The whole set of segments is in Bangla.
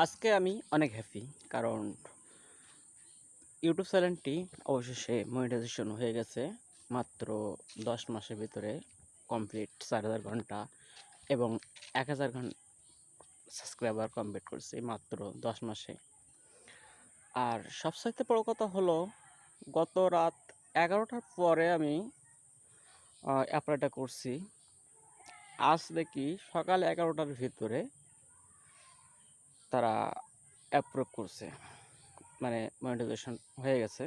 আজকে আমি অনেক হ্যাপি কারণ ইউটিউব চ্যানেলটি অবশেষে মনিটাইজেশন হয়ে গেছে মাত্র 10 মাসের ভিতরে কমপ্লিট 4000 ঘন্টা এবং 1000 ঘন্টা সাবস্ক্রাইবার কমপ্লিট করছি মাত্র 10 মাসে। আর সবচাইতে বড় কথা হলো গত রাত 11টার পরে আমি অ্যাপ্লাইটা করছি। আজ দেখি সকাল 11টার ভিতরে তারা অ্যাপ্রুভ করছে, মানে মনিটাইজেশন হয়ে গেছে।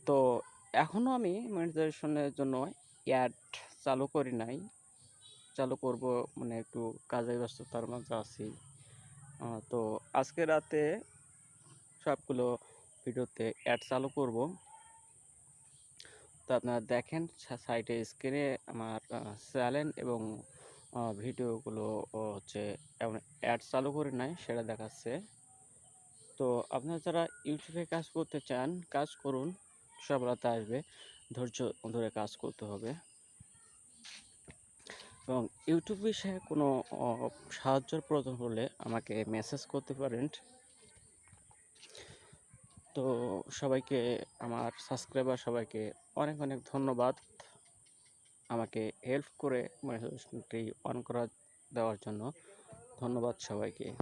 তো এখনও আমি মনিটাইজেশনের জন্য অ্যাড চালু করি নাই, চালু করব, মানে একটু কাজের ব্যস্ততার মাঝে আছি। তো আজকে রাতে সবগুলো ভিডিওতে অ্যাড চালু করব। তো আপনারা দেখেন সাইটে স্ক্রিনে আমার চ্যানেল এবং ভিডিওগুলো হচ্ছে অ্যাড চালু করি নাই সেটা দেখাচ্ছে। তো আপনারা যারা ইউটিউবে কাজ করতে চান কাজ করুন, সফলতা আসবে। ধৈর্য ধরে কাজ করতে হবে এবং ইউটিউব বিষয়ে কোনো সাহায্যের প্রয়োজন হলে আমাকে মেসেজ করতে পারেন। তো সবাইকে, আমার সাবস্ক্রাইবার সবাইকে অনেক অনেক ধন্যবাদ আমাকে হেল্প করে মনিটাইজেশনটি অন করা দেওয়ার জন্য। ধন্যবাদ সবাইকে।